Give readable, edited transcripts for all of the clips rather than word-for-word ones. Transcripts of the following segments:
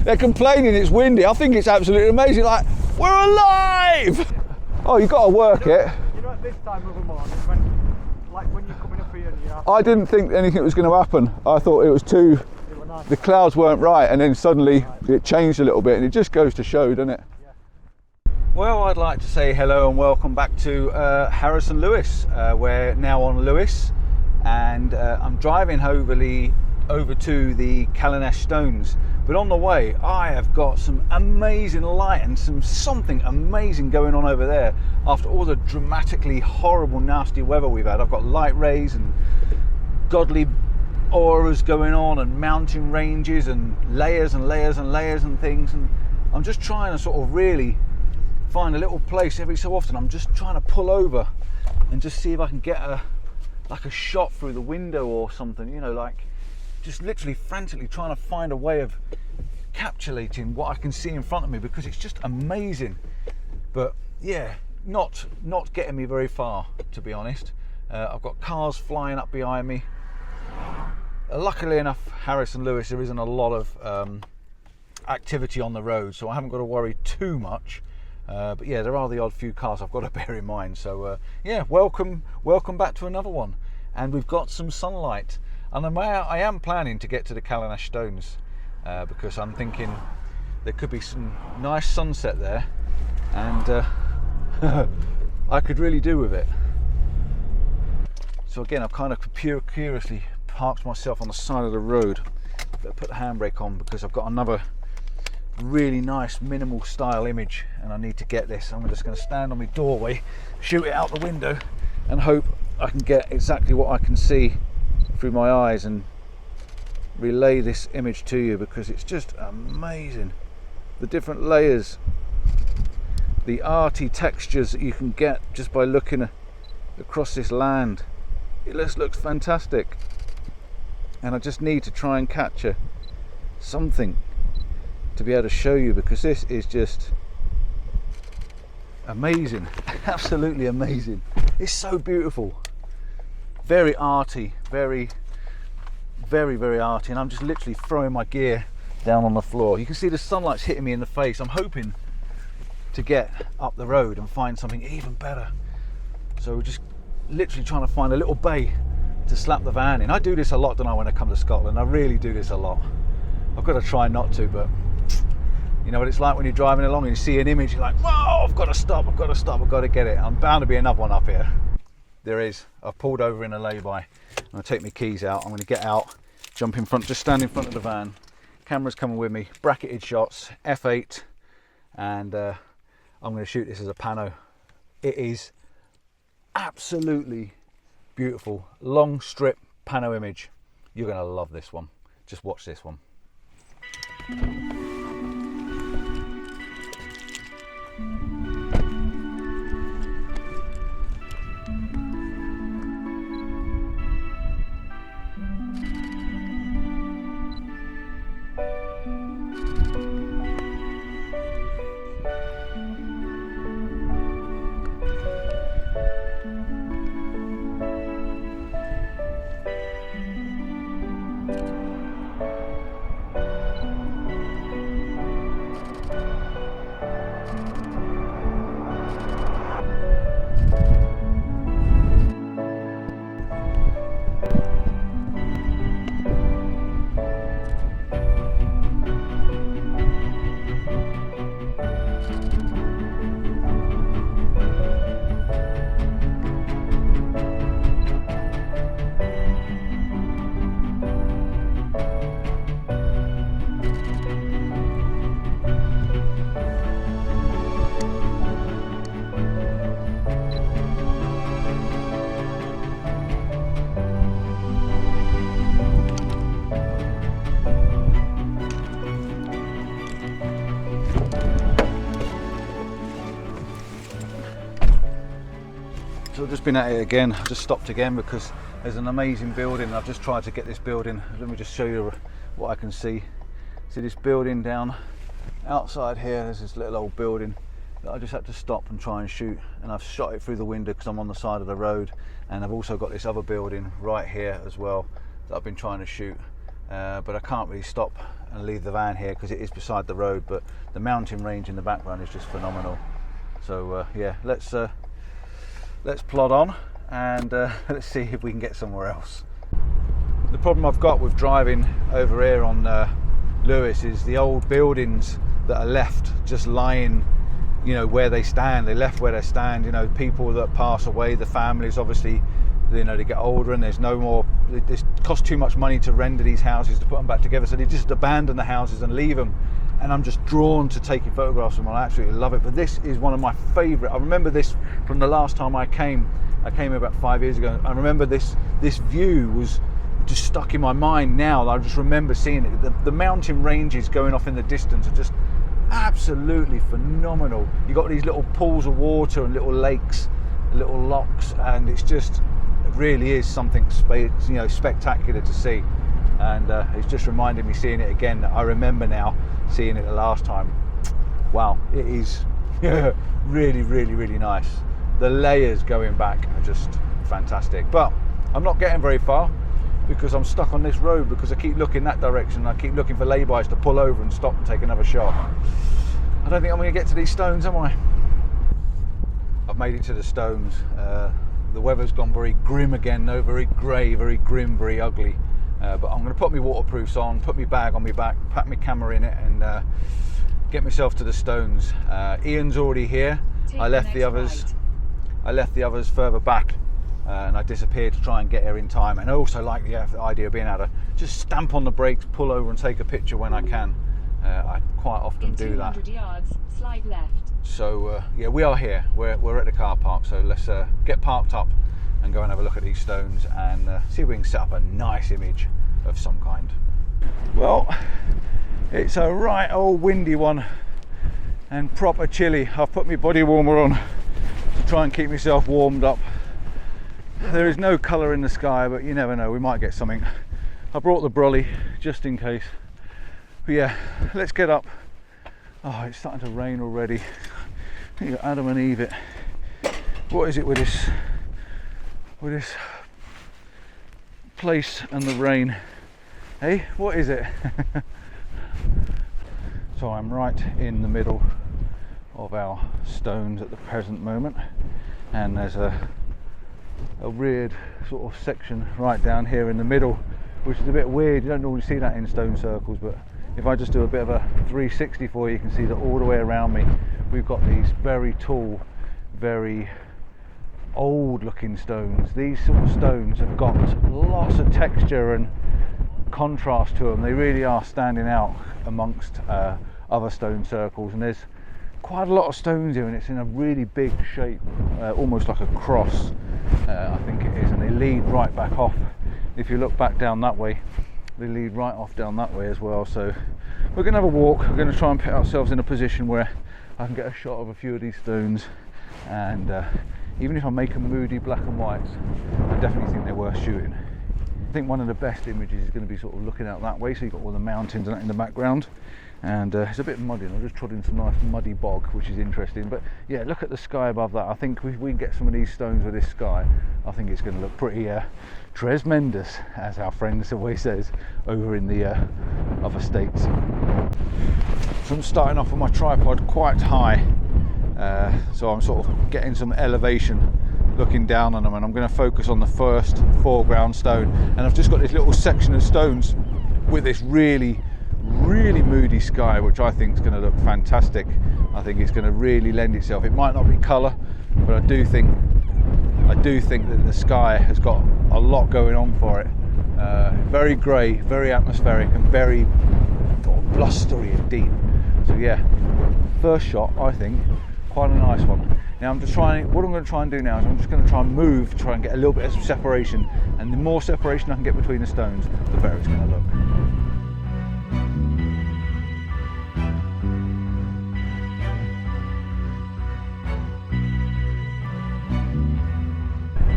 They're complaining it's windy. I think it's absolutely amazing. Like, we're alive! Oh, you've got to work it. You know, at this time of the morning, when you're coming up here and you're I didn't think anything was going to happen. I thought it was too... The clouds weren't right, and then suddenly it changed a little bit, and it just goes to show, doesn't it? Yeah. Well, I'd like to say hello and welcome back to Harrison Lewis. We're now on Lewis, and I'm driving over to the Callanish Stones. But on the way, I have got some amazing light and something amazing going on over there. After all the dramatically horrible, nasty weather we've had, I've got light rays and godly auras going on, and mountain ranges and layers and layers and layers and things. And I'm just trying to sort of really find a little place every so often. I'm just trying to pull over and just see if I can get a shot through the window or something, you know, like just literally frantically trying to find a way of capsulating what I can see in front of me, because it's just amazing. But yeah, not getting me very far, to be honest. I've got cars flying up behind me. Luckily enough, Harrison Lewis, there isn't a lot of activity on the road, so I haven't got to worry too much. But yeah, there are the odd few cars I've got to bear in mind. So yeah, welcome back to another one. And we've got some sunlight, and I am planning to get to the Callanish Stones because I'm thinking there could be some nice sunset there, and I could really do with it. So again, I've kind of curiously parked myself on the side of the road. Better put the handbrake on because I've got another really nice minimal style image, and I need to get this. I'm just going to stand on my doorway, shoot it out the window, and hope I can get exactly what I can see through my eyes and relay this image to you, because it's just amazing. The different layers, the arty textures that you can get just by looking across this land. It just looks fantastic, and I just need to try and capture something to be able to show you, because this is just amazing. Absolutely amazing. It's so beautiful, very arty, very arty, and I'm just literally throwing my gear down on the floor. You can see the sunlight's hitting me in the face. I'm hoping to get up the road and find something even better. So we're just literally trying to find a little bay to slap the van in. I do this a lot, don't I, when I come to Scotland? I really do this a lot. I've got to try not to, but you know what it's like when you're driving along and you see an image, you're like, whoa, I've got to stop, I've got to get it. I'm bound to be another one up here. There is. I've pulled over in a lay-by. I'm going to take my keys out. I'm going to get out, jump in front, just stand in front of the van. Camera's coming with me, bracketed shots, f8, and I'm going to shoot this as a pano. It is absolutely beautiful. Long strip pano image. You're going to love this one. Just watch this one. So I've just been at it again. I've just stopped again because there's an amazing building. I've just tried to get this building. Let me just show you what I can see. See this building down outside here? There's this little old building that I just had to stop and try and shoot, and I've shot it through the window because I'm on the side of the road. And I've also got this other building right here as well that I've been trying to shoot. but I can't really stop and leave the van here because it is beside the road, but the mountain range in the background is just phenomenal. So yeah, let's plod on and let's see if we can get somewhere else. The problem I've got with driving over here on Lewis is the old buildings that are left just lying, you know, where they stand. They left where they stand, you know, people that pass away, the families obviously, you know, they get older and there's no more, it costs too much money to render these houses to put them back together, so they just abandon the houses and leave them. And I'm just drawn to taking photographs of them. I absolutely love it. But this is one of my favourite. I remember this from the last time I came about 5 years ago. I remember this view was just stuck in my mind now. I just remember seeing it. The mountain ranges going off in the distance are just absolutely phenomenal. You've got these little pools of water and little lakes, little locks, and it's just, it really is something, you know, spectacular to see. And it's just reminded me, seeing it again, that I remember now seeing it the last time. Wow, it is really, really, really nice. The layers going back are just fantastic. But I'm not getting very far because I'm stuck on this road, because I keep looking that direction. I keep looking for lay-bys to pull over and stop and take another shot. I don't think I'm going to get to these stones, am I? I've made it to the stones. The weather's gone very grim again, though, very grey, very grim, very ugly. But I'm going to put my waterproofs on, put my bag on my back, pack my camera in it, and get myself to the stones. Ian's already here. I left the others further back, and I disappeared to try and get here in time. And I also like the idea of being able to just stamp on the brakes, pull over, and take a picture when I can. I quite often do that. 200 yards, slide left. So yeah, we are here. We're at the car park. So let's get parked up and go and have a look at these stones and see if we can set up a nice image of some kind. Well, it's a right old windy one and proper chilly. I've put my body warmer on to try and keep myself warmed up. There is no colour in the sky, but you never know, we might get something. I brought the brolly just in case. But yeah, let's get up. Oh, it's starting to rain already. I think Adam and Eve it. What is it with this place and the rain? Hey, what is it? So I'm right in the middle of our stones at the present moment, and there's a weird sort of section right down here in the middle, which is a bit weird. You don't normally see that in stone circles, but if I just do a bit of a 360 for you, you can see that all the way around me we've got these very tall, very old looking stones. These sort of stones have got lots of texture and contrast to them. They really are standing out amongst other stone circles, and there's quite a lot of stones here, and it's in a really big shape, almost like a cross, I think it is, and they lead right back off. If you look back down that way, they lead right off down that way as well. So we're going to have a walk. We're going to try and put ourselves in a position where I can get a shot of a few of these stones, and even if I make them moody black and whites, I definitely think they're worth shooting. I think one of the best images is going to be sort of looking out that way, so you've got all the mountains and that in the background, and it's a bit muddy, and I've just trod in some nice muddy bog, which is interesting. But yeah, look at the sky above that. I think if we can get some of these stones with this sky, I think it's going to look pretty tremendous, as our friend always says over in the other states. So I'm starting off with my tripod quite high, so I'm sort of getting some elevation looking down on them, and I'm going to focus on the first foreground stone. And I've just got this little section of stones with this really moody sky, which I think is going to look fantastic. I think it's going to really lend itself. It might not be colour, but I do think that the sky has got a lot going on for it. Very grey, very atmospheric, and very sort of blustery and deep. So yeah, first shot, I think quite a nice one. Now what I'm going to try and do now is I'm just going to try and get a little bit of separation, and the more separation I can get between the stones, the better it's going to look.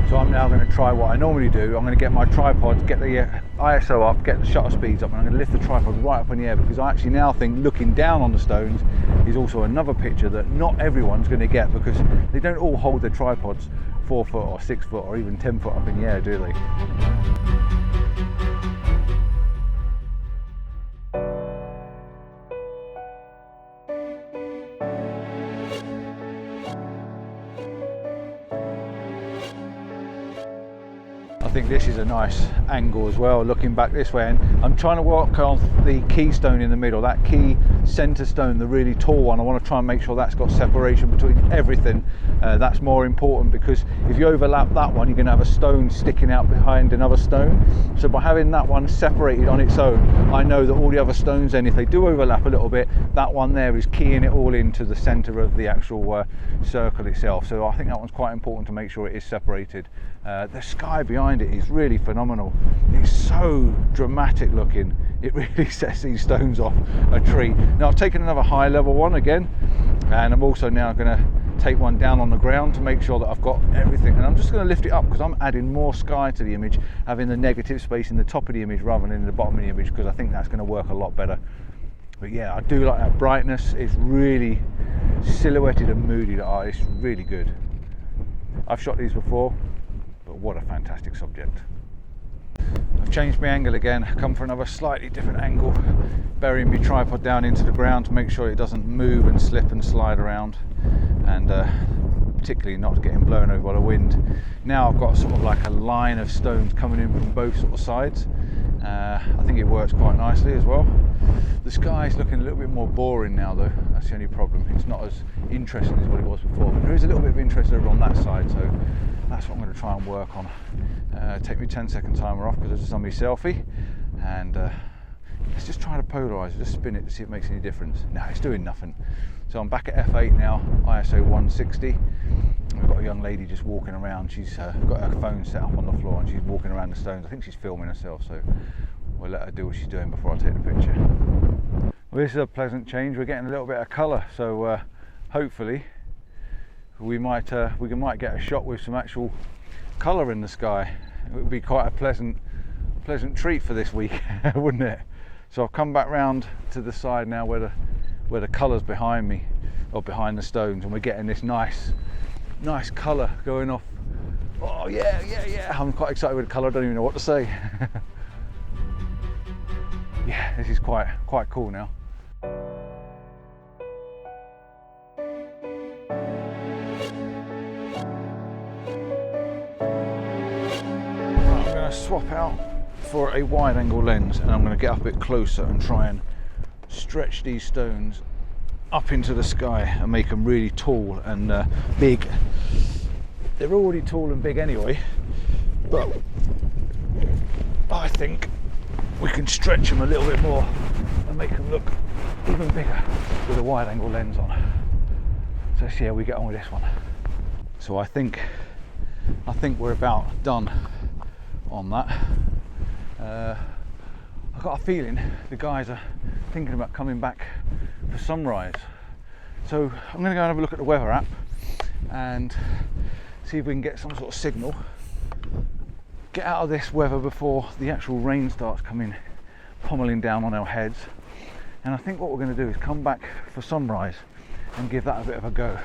So I'm now going to try what I normally do. I'm going to get my tripod, get the ISO up, get the shutter speeds up, and I'm going to lift the tripod right up in the air, because I actually now think looking down on the stones is also another picture that not everyone's going to get, because they don't all hold their tripods 4 foot or 6 foot or even 10 foot up in the air, do they? think this is a nice angle as well, looking back this way, and I'm trying to work on the keystone in the middle, that key center stone, the really tall one. I want to try and make sure that's got separation between everything. That's more important, because if you overlap that one, you're going to have a stone sticking out behind another stone. So by having that one separated on its own, I know that all the other stones then, if they do overlap a little bit, that one there is keying it all into the center of the actual circle itself. So I think that one's quite important to make sure it is separated. The sky behind it is really phenomenal. It's so dramatic looking. It really sets these stones off a treat. Now I've taken another high level one again, and I'm also now going to take one down on the ground to make sure that I've got everything, and I'm just going to lift it up because I'm adding more sky to the image, having the negative space in the top of the image rather than in the bottom of the image, because I think that's going to work a lot better. But yeah, I do like that brightness. It's really silhouetted and moody. It's really good. I've shot these before, but what a fantastic subject. I've changed my angle again, come for another slightly different angle, burying my tripod down into the ground to make sure it doesn't move and slip and slide around, and particularly not getting blown over by the wind. Now I've got sort of like a line of stones coming in from both sort of sides. I think it works quite nicely as well. The sky is looking a little bit more boring now though, that's the only problem. It's not as interesting as what it was before, but there is a little bit of interest over on that side, so that's what I'm going to try and work on. Take me 10-second timer off because I've just done my selfie, and let's just try to polarize it, just spin it to see if it makes any difference. No, it's doing nothing. So I'm back at f8 now, ISO 160. We've got a young lady just walking around. She's got her phone set up on the floor and she's walking around the stones. I think she's filming herself, so we'll let her do what she's doing before I take the picture. Well, this is a pleasant change. We're getting a little bit of colour, so hopefully we might get a shot with some actual colour in the sky. It would be quite a pleasant treat for this week, wouldn't it? So I've come back round to the side now where the colour's behind me, or behind the stones, and we're getting this nice colour going off. Oh yeah, I'm quite excited with the colour. I don't even know what to say. Yeah, this is quite cool now. I'm going to swap out for a wide angle lens, and I'm going to get up a bit closer and try and stretch these stones up into the sky and make them really tall and big. They're already tall and big anyway, but I think we can stretch them a little bit more and make them look even bigger with a wide angle lens on. So let's see how we get on with this one. So I think we're about done on that. I've got a feeling the guys are thinking about coming back for sunrise. So I'm going to go and have a look at the weather app and see if we can get some sort of signal. Get out of this weather before the actual rain starts coming pommeling down on our heads. And I think what we're going to do is come back for sunrise and give that a bit of a go.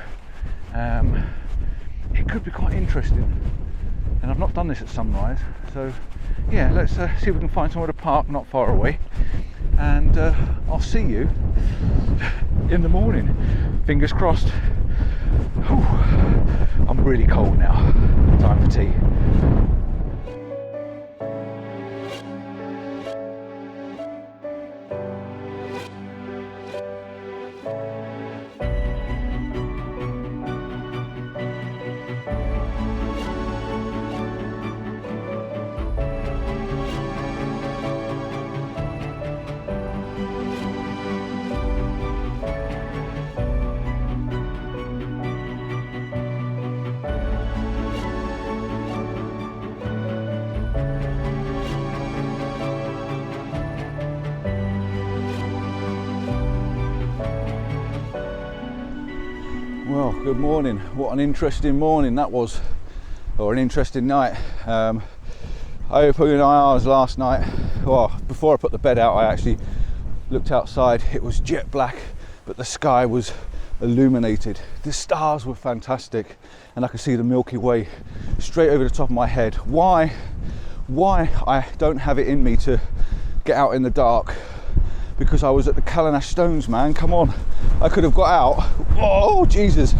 It could be quite interesting, and I've not done this at sunrise, so yeah, let's see if we can find somewhere to park not far away, and I'll see you in the morning. Fingers crossed. Whew. I'm really cold now. Time for tea. Well, good morning. What an interesting morning that was, or an interesting night. I opened my eyes last night. Well, before I put the bed out, I actually looked outside. It was jet black, but the sky was illuminated. The stars were fantastic, and I could see the Milky Way straight over the top of my head. Why I don't have it in me to get out in the dark? Because I was at the Callanish Stones, man. Come on, I could have got out. Oh Jesus,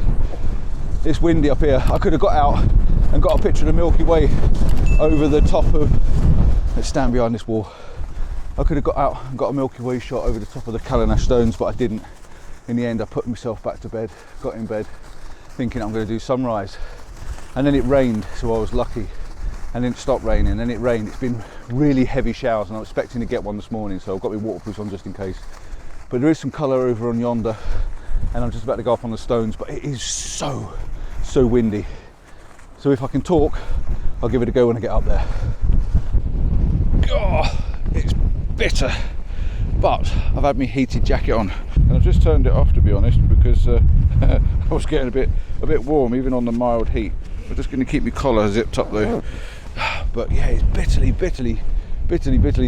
it's windy up here. I could have got out and got a picture of the Milky Way over the top of, let's stand behind this wall. I could have got out and got a Milky Way shot over the top of the Callanish stones, but I didn't. In the end, I put myself back to bed, got in bed, thinking I'm going to do sunrise. And then it rained, so I was lucky. And then it stopped raining, and then it rained. It's been really heavy showers, and I'm expecting to get one this morning, so I've got my waterproofs on just in case. But there is some colour over on yonder, and I'm just about to go up on the stones, but it is so windy. So if I can talk, I'll give it a go when I get up there. God, it's bitter, but I've had my heated jacket on, and I've just turned it off, to be honest, because I was getting a bit warm even on the mild heat. I'm just going to keep my collar zipped up though. But yeah, it's bitterly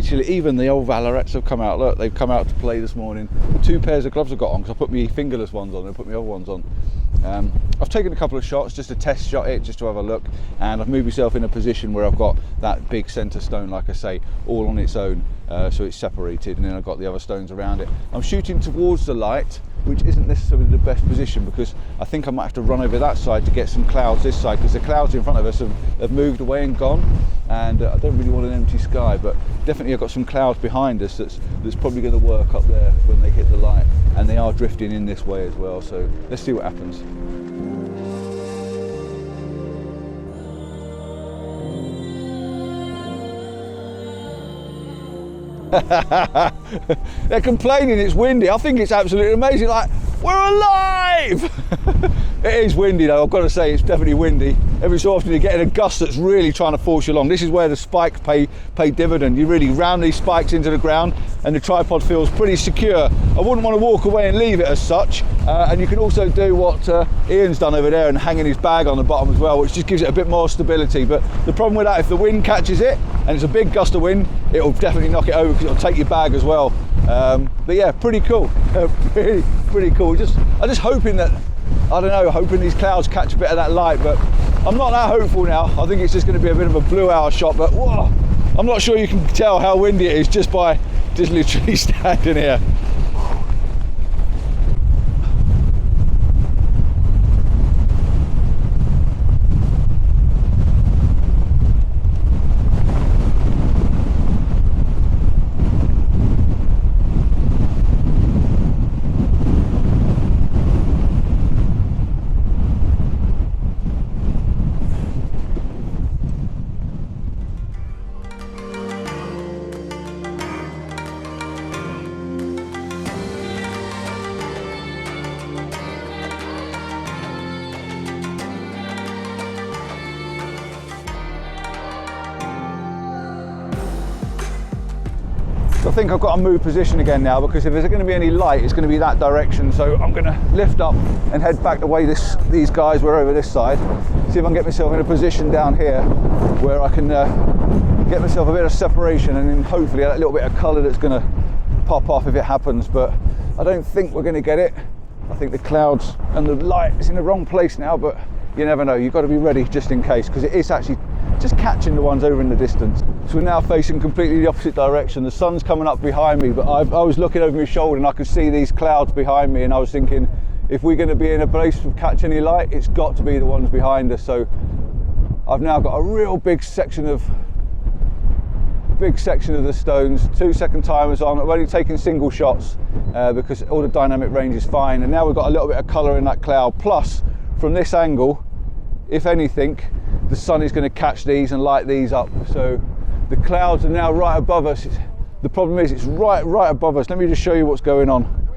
chilly. Even the old Valorets have come out. Look, they've come out to play this morning. 2 pairs of gloves I've got on, because I put my fingerless ones on and put my other ones on. I've taken a couple of shots just to test shot it, just to have a look, and I've moved myself in a position where I've got that big centre stone, like I say, all on its own, so it's separated, and then I've got the other stones around it. I'm shooting towards the light, which isn't necessarily the best position, because I think I might have to run over that side to get some clouds this side, because the clouds in front of us have moved away and gone, and I don't really want an empty sky, but definitely I've got some clouds behind us that's probably going to work up there when they hit the light, and they are drifting in this way as well, so let's see what happens. They're complaining it's windy. I think it's absolutely amazing. Like, we're alive! It is windy though, I've got to say, it's definitely windy. Every so often you're getting a gust that's really trying to force you along. This is where the spikes pay dividend. You really ram these spikes into the ground and the tripod feels pretty secure. I wouldn't want to walk away and leave it as such. And you can also do what Ian's done over there and hanging his bag on the bottom as well, which just gives it a bit more stability. But the problem with that, if the wind catches it and it's a big gust of wind, it'll definitely knock it over because it'll take your bag as well. But yeah, pretty cool. Pretty cool. I'm just hoping that, I don't know, hoping these clouds catch a bit of that light, but I'm not that hopeful now. I think it's just going to be a bit of a blue hour shot, but whoa, I'm not sure you can tell how windy it is just by just literally standing here. I think I've got to move position again now, because if there's going to be any light, it's going to be that direction. So I'm going to lift up and head back the way these guys were over this side. See if I can get myself in a position down here where I can get myself a bit of separation, and then hopefully that little bit of colour that's going to pop off if it happens. But I don't think we're going to get it. I think the clouds and the light is in the wrong place now, but you never know. You've got to be ready just in case, because it is actually just catching the ones over in the distance. So we're now facing completely the opposite direction. The sun's coming up behind me, but I was looking over my shoulder and I could see these clouds behind me, and I was thinking, if we're going to be in a place to catch any light, it's got to be the ones behind us. So I've now got a real big section of the stones, 2-second timers on. I've only taken single shots because all the dynamic range is fine, and now we've got a little bit of colour in that cloud. Plus, from this angle, if anything, the sun is going to catch these and light these up. So the clouds are now right above us. The problem is it's right above us. Let me just show you what's going on.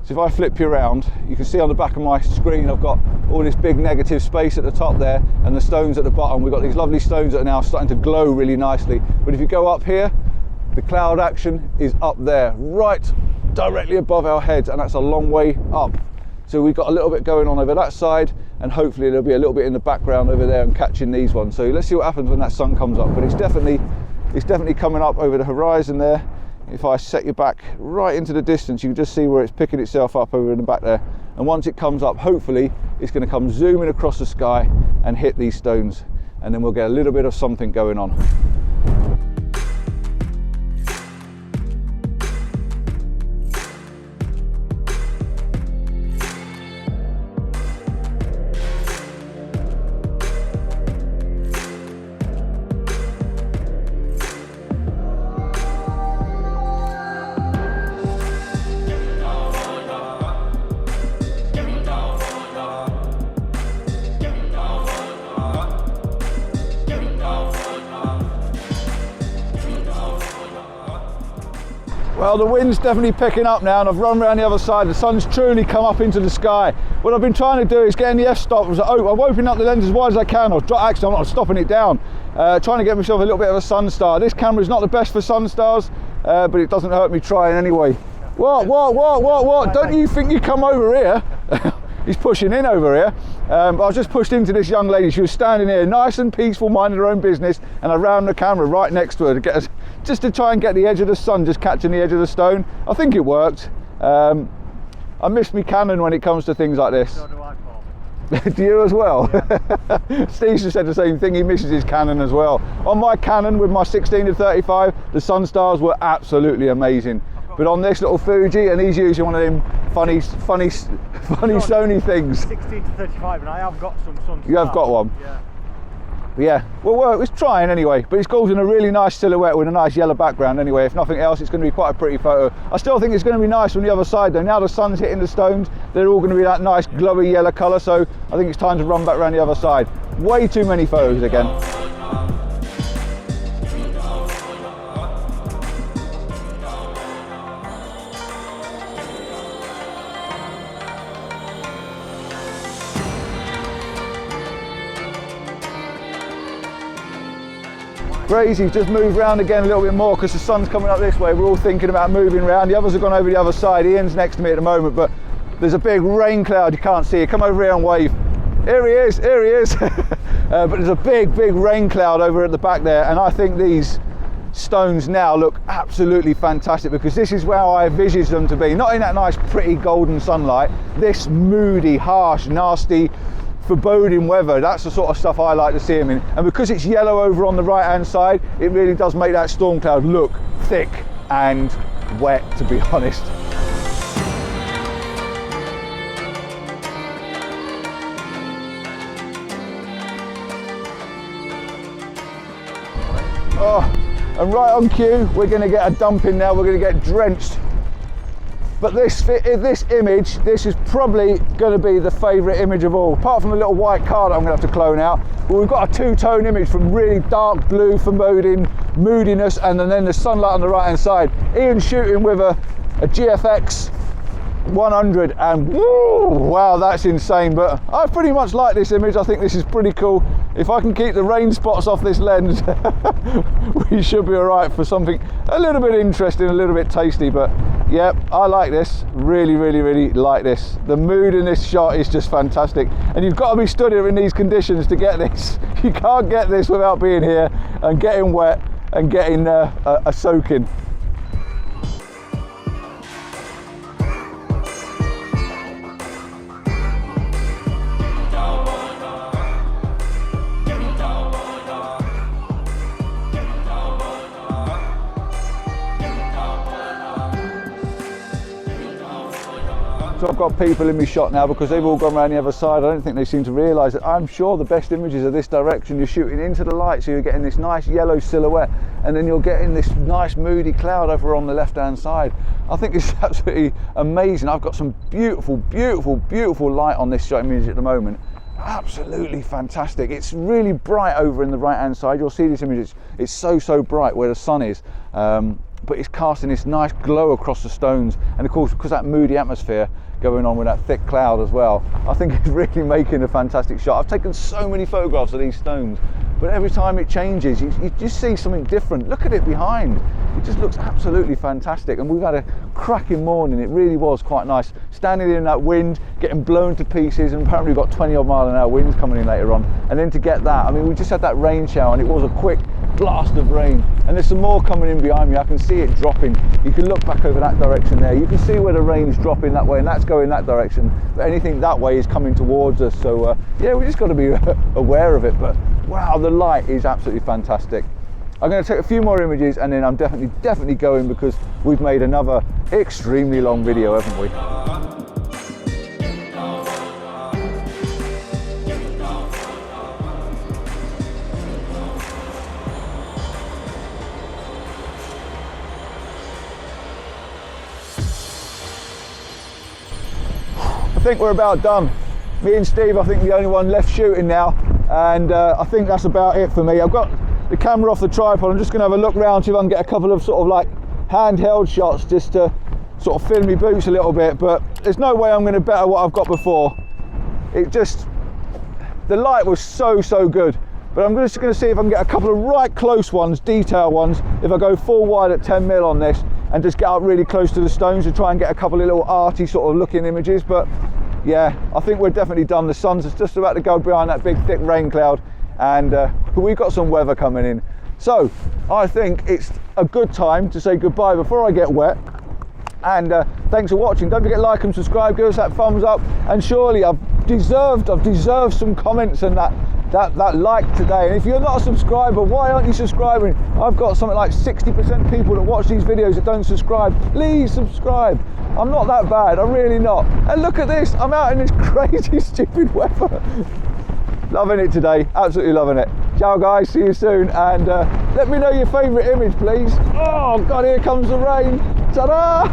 So if I flip you around, you can see on the back of my screen I've got all this big negative space at the top there, and the stones at the bottom. We've got these lovely stones that are now starting to glow really nicely. But if you go up here, the cloud action is up there, right directly above our heads, and that's a long way up. So we've got a little bit going on over that side, and hopefully there'll be a little bit in the background over there and catching these ones. So let's see what happens when that sun comes up. But it's definitely coming up over the horizon there. If I set you back right into the distance, you can just see where it's picking itself up over in the back there. And once it comes up, hopefully it's going to come zooming across the sky and hit these stones, and then we'll get a little bit of something going on. Well, the wind's definitely picking up now, and I've run around the other side. The sun's truly come up into the sky. What I've been trying to do is getting the f-stop. I'm opening up the lens as wide as I can. Actually, I'm not stopping it down. Trying to get myself a little bit of a sun star. This camera is not the best for sun stars, but it doesn't hurt me trying anyway. What? Don't you think you come over here? He's pushing in over here. I was just pushed into this young lady. She was standing here, nice and peaceful, minding her own business, and I ran the camera right next to her to get us, just to try and get the edge of the sun, just catching the edge of the stone. I think it worked. I miss me Canon when it comes to things like this. So do I, Paul. Do you as well? Yeah. Steve just said the same thing. He misses his Canon as well. On my Canon with my 16-35, the sun stars were absolutely amazing. But on this little Fuji, and he's using one of them funny Sony things. 16-35, and I have got some sun stars. You have got one? Yeah. But yeah, well, it was trying anyway. But it's causing a really nice silhouette with a nice yellow background anyway. If nothing else, it's going to be quite a pretty photo. I still think it's going to be nice from the other side though. Now the sun's hitting the stones, they're all going to be that nice glowy yellow colour. So I think it's time to run back around the other side. Way too many photos again. Crazy, just move round again a little bit more because the sun's coming up this way. We're all thinking about moving around. The others have gone over the other side. Ian's next to me at the moment, but there's a big rain cloud. You can't see it. Come over here and wave. Here he is, here he is. But there's a big rain cloud over at the back there, and I think these stones now look absolutely fantastic because this is where I envisaged them to be. Not in that nice, pretty golden sunlight. This moody, harsh, nasty, foreboding weather. That's the sort of stuff I like to see them in, and because it's yellow over on the right hand side, it really does make that storm cloud look thick and wet, to be honest. Oh, and right on cue, we're going to get a dump in now. We're going to get drenched. But this image, this is probably going to be the favourite image of all, apart from the little white car that I'm going to have to clone out. But we've got a two-tone image from really dark blue foreboding, moodiness, and then the sunlight on the right-hand side. Ian's shooting with a GFX 100, and woo, wow, that's insane. But I pretty much like this image. I think this is pretty cool. If I can keep the rain spots off this lens, we should be all right for something a little bit interesting, a little bit tasty. But yeah, I like this. Really like this. The mood in this shot is just fantastic, and you've got to be stood here in these conditions to get this. You can't get this without being here and getting wet and getting a soaking. So I've got people in my shot now because they've all gone around the other side. I don't think they seem to realise that I'm sure the best images are this direction. You're shooting into the light, so you're getting this nice yellow silhouette, and then you're getting this nice moody cloud over on the left-hand side. I think it's absolutely amazing. I've got some beautiful light on this shot image at the moment. Absolutely fantastic. It's really bright over in the right-hand side. You'll see this image. It's so bright where the sun is. But it's casting this nice glow across the stones, and of course because that moody atmosphere going on with that thick cloud as well, I think it's really making a fantastic shot. I've taken so many photographs of these stones, but every time it changes you just see something different. Look at it behind, it just looks absolutely fantastic. And we've had a cracking morning. It really was quite nice standing in that wind, getting blown to pieces, and apparently we've got 20-mile-an-hour winds coming in later on. And then to get that, I mean, we just had that rain shower and it was a quick blast of rain, and there's some more coming in behind me. I can see it dropping. You can look back over that direction there, you can see where the rain's dropping that way, and that's going that direction, but anything that way is coming towards us. So yeah, we just got to be aware of it. But wow, the light is absolutely fantastic. I'm going to take a few more images and then I'm definitely going, because we've made another extremely long video, haven't we? I think we're about done. Me and Steve, I think, the only one left shooting now, and I think that's about it for me. I've got the camera off the tripod. I'm just going to have a look round, see if I can get a couple of sort of like handheld shots just to sort of fill me boots a little bit, but there's no way I'm going to better what I've got before. It just, the light was so good. But I'm just going to see if I can get a couple of right close ones, detail ones, if I go full wide at 10mm on this and just get up really close to the stones to try and get a couple of little arty sort of looking images. But yeah, I think we're definitely done. The sun's just about to go behind that big thick rain cloud, and we've got some weather coming in. So I think it's a good time to say goodbye before I get wet. And thanks for watching. Don't forget to like and subscribe, give us that thumbs up, and surely I've deserved some comments and that like today. And if you're not a subscriber, why aren't you subscribing? I've got something like 60% people that watch these videos that don't subscribe. Please subscribe. I'm not that bad, I'm really not. And look at this, I'm out in this crazy stupid weather. Loving it today, absolutely loving it. Ciao guys, see you soon, and let me know your favourite image please. Oh God, here comes the rain. Ta-da!